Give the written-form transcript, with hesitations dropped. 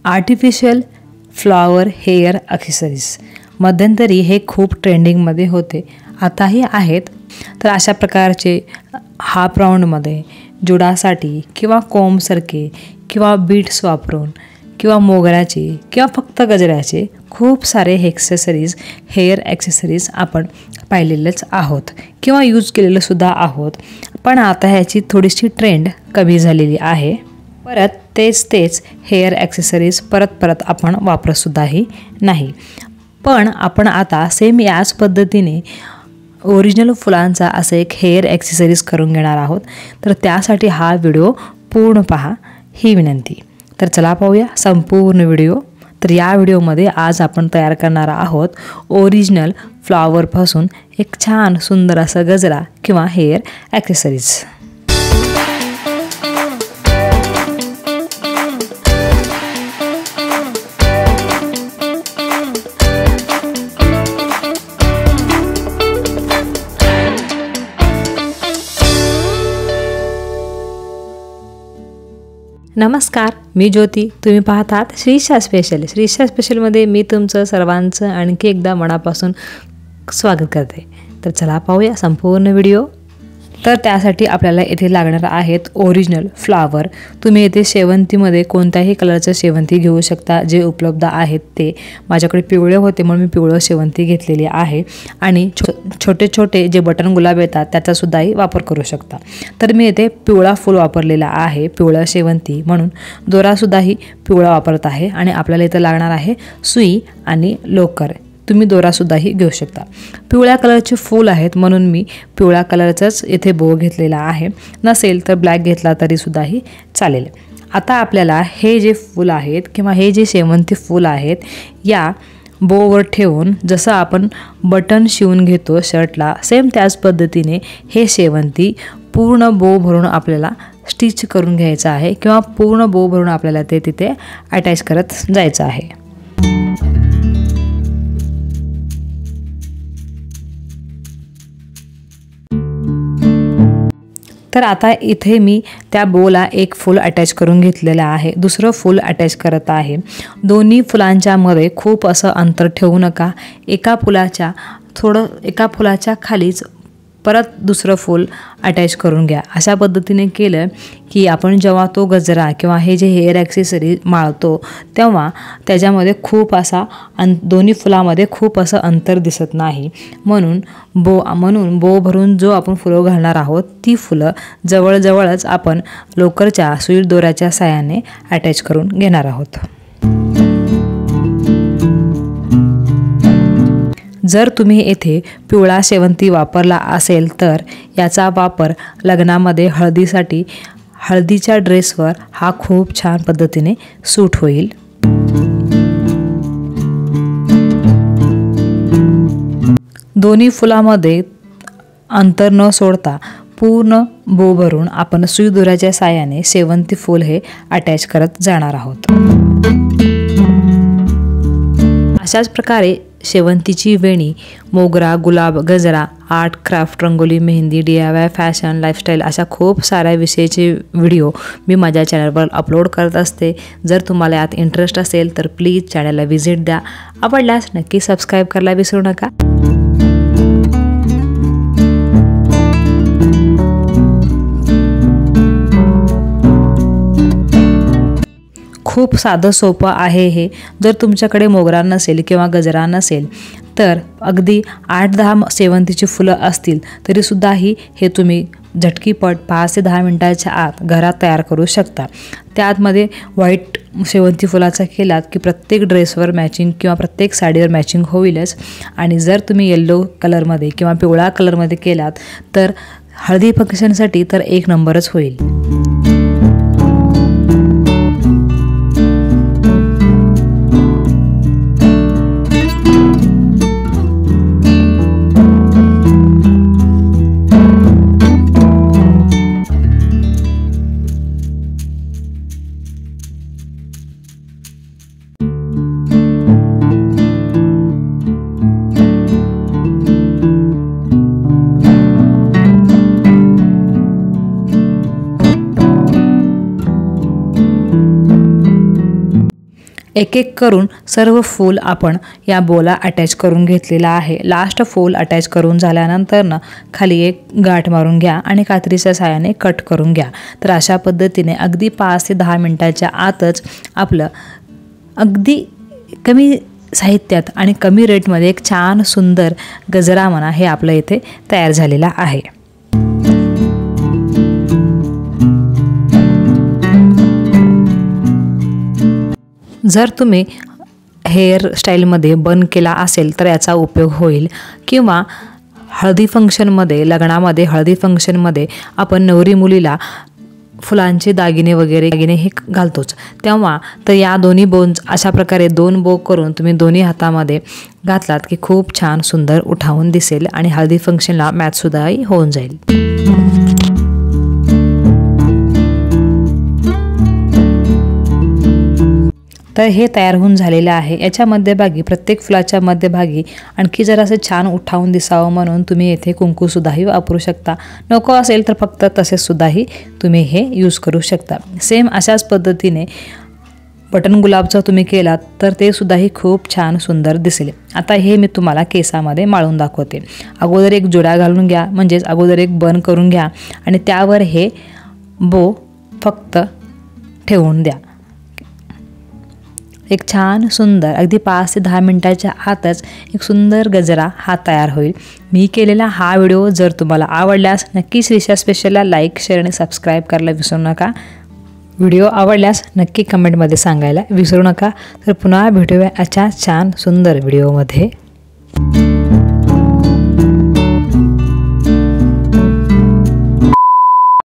Artificial flower hair accessories मध्यंतरी हे खूप ट्रेंडिंगमध्ये होते, आताही आहेत. तर अशा प्रकारचे हाफ राऊंडमध्ये जुडासाठी किंवा कोंबसारखे किंवा बीट्स वापरून किंवा मोगऱ्याचे किंवा फक्त गजऱ्याचे खूप सारे ॲक्सेसरीज हेअर ॲक्सेसरीज आपण पाहिलेलेच आहोत किंवा यूज केलेलं सुद्धा आहोत. पण आता ह्याची थोडीशी ट्रेंड कमी झालेली आहे. परत तेच हेअर ॲक्सेसरीज परत आपण वापरतसुद्धाही नाही. पण आपण आता सेम याच पद्धतीने ओरिजिनल फुलांचा असं एक हेअर ॲक्सेसरीज करून घेणार आहोत. तर त्यासाठी हा व्हिडिओ पूर्ण पहा ही विनंती. तर चला पाहूया संपूर्ण व्हिडिओ. तर या व्हिडिओमध्ये आज आपण तयार करणार आहोत ओरिजिनल फ्लॉवरपासून एक छान सुंदर असा गजरा किंवा हेअर ॲक्सेसरीज. नमस्कार, मी ज्योती. तुम्ही पाहतात श्रीशा स्पेशल. श्रीशा स्पेशलमध्ये मी तुमचं सर्वांचं आणखी एकदा मनापासून स्वागत करते. तर चला पाहूया संपूर्ण व्हिडिओ. तर त्यासाठी आपल्याला येथे लागणार आहेत ओरिजिनल फ्लॉवर. तुम्ही येथे शेवंतीमध्ये कोणत्याही कलरचं शेवंती घेऊ शकता, जे उपलब्ध आहेत ते. माझ्याकडे पिवळे होते म्हणून मी पिवळं शेवंती घेतलेली आहे. आणि छोटे छोटे जे बटन गुलाब येतात त्याचासुद्धाही वापर करू शकता. तर मी येथे पिवळा फूल वापरलेला आहे, पिवळा शेवंती, म्हणून दोरासुद्धाही पिवळा वापरत आहे. आणि आपल्याला इथं लागणार आहे सुई आणि लोकर. तुम्ही दोरासुद्धाही घेऊ शकता. पिवळ्या कलरचे फूल आहेत म्हणून मी पिवळ्या कलरचाच इथे बो घेतलेला आहे. नसेल तर ब्लॅक घेतला तरीसुद्धाही चालेल. आता आपल्याला हे जे फूल आहेत किंवा हे जे शेवंती फूल आहेत या बोवर ठेवून जसं आपण बटन शिवून घेतो शर्टला, सेम त्याच पद्धतीने हे शेवंती पूर्ण बो भरून आपल्याला स्टिच करून घ्यायचं आहे किंवा पूर्ण बो भरून आपल्याला ते तिथे अटॅच करत जायचं आहे. तर आता इथे मी त्या बोला एक फूल अटॅच करून घेतलेलं आहे, दुसरं फूल अटॅच करत आहे. दोन्ही फुलांच्या मध्ये खूप असं अंतर ठेवू नका. एका फुलाच्या खालीच परत दुसरं फूल अटॅच करून घ्या. अशा पद्धतीने केलं की आपण जेव्हा तो गजरा किंवा हे जे हेअर ॲक्सेसरी माळतो तेव्हा त्याच्यामध्ये खूप असा दोन्ही फुलामध्ये खूप असं अंतर दिसत नाही. म्हणून बो भरून जो आपण फुलं घालणार आहोत ती फुलं जवळजवळच आपण लोकरच्या सुई दोऱ्याच्या साहाय्याने अटॅच करून घेणार आहोत. जर तुम्ही येथे पिवळा शेवंती वापरला असेल तर याचा वापर लग्नामध्ये हळदीच्या ड्रेसवर हा खूप छान पद्धतीने सूट होईल. दोन्ही फुलामध्ये अंतर न सोडता पूर्ण बो भरून आपण सुई दोऱ्याच्या साहाय्याने शेवंती फूल हे अटॅच करत जाणार आहोत. अशाच प्रकारे शेवंतीची वेणी, मोगरा, गुलाब, गजरा, art, craft, rangoli, mehndi, DIY, fashion, lifestyle अशा खूप साऱ्या विषयाचे व्हिडिओ मी माझ्या चॅनलवर अपलोड करत असते. जर तुम्हाला यात इंटरेस्ट असेल तर प्लीज चॅनलला व्हिजिट द्या. आवडल्यास नक्की सबस्क्राईब करायला विसरू नका. खूप साधं सोपं आहे हे. जर तुमच्याकडे मोगरा नसेल किंवा गजरा नसेल तर अगदी 8-10 शेवंतीची फुलं असतील तरीसुद्धाही हे तुम्ही झटकीपट 5 ते 10 मिनटाच्या आत घरात तयार करू शकता. त्यातमध्ये व्हाईट शेवंती फुलाचा केलात की प्रत्येक ड्रेसवर मॅचिंग किंवा प्रत्येक साडीवर मॅचिंग होईलच. आणि जर तुम्ही येल्लो कलरमध्ये किंवा पिवळा कलरमध्ये केलात तर हळदी फंक्शनसाठी तर एक नंबरच होईल. एक एक करून सर्व फूल आपण या बोला अटॅच करून घेतलेला आहे। लास्ट फूल अटॅच करून झाल्यानंतर ना खाली एक गाठ मारून घ्या आणि कात्रीच्या साहाय्याने कट करून घ्या। तर अशा पद्धतीने अगदी 5 ते 10 मिनिटाच्या आतच आपलं अगदी कमी साहित्यात आणि कमी रेटमध्ये एक छान सुंदर गजरा म्हणा हे आपलं इथे तयार झालेला आहे। जर तुम्ही हेअरस्टाईलमध्ये बन केला असेल तर याचा उपयोग होईल, किंवा हळदी फंक्शनमध्ये, लग्नामध्ये हळदी फंक्शनमध्ये आपण नवरी मुलीला फुलांचे दागिने वगैरे हे घालतोच, तेव्हा तर या दोन्ही बोन्स अशा प्रकारे 2 बो करून तुम्ही दोन्ही हातामध्ये घातलात की खूप छान सुंदर उठावून दिसेल आणि हळदी फंक्शनला मॅचसुद्धाही होऊन जाईल। तर हे तयार होऊन झालेलं आहे। याच्या मध्यभागी, प्रत्येक फुलाच्या मध्यभागी आणखी जरासं छान उठावून दिसावं म्हणून तुम्ही येथे कुंकूसुद्धाही वापरू शकता। नको असेल तर फक्त तसेसुद्धाही तुम्ही हे यूज करू शकता। सेम अशाच पद्धतीने बटन गुलाबचं तुम्ही केलात तर ते सुद्धाही खूप छान सुंदर दिसेल। आता हे मी तुम्हाला केसामध्ये माळून दाखवते। अगोदर एक जोडा घालून घ्या, म्हणजेच अगोदर एक बन करून घ्या आणि त्यावर हे बो फक्त ठेवून द्या। एक छान सुंदर अगदी 5 ते 10 मिनिटाच्या आतच एक सुंदर गजरा हा तयार होईल। मी केलेला हा व्हिडिओ जर तुम्हाला आवडल्यास नक्की श्रीशा स्पेशलला लाईक, शेअर आणि सबस्क्राईब करायला विसरू नका। व्हिडिओ आवडल्यास नक्की कमेंटमध्ये सांगायला विसरू नका। तर पुन्हा भेटूया अशा छान सुंदर व्हिडिओमध्ये।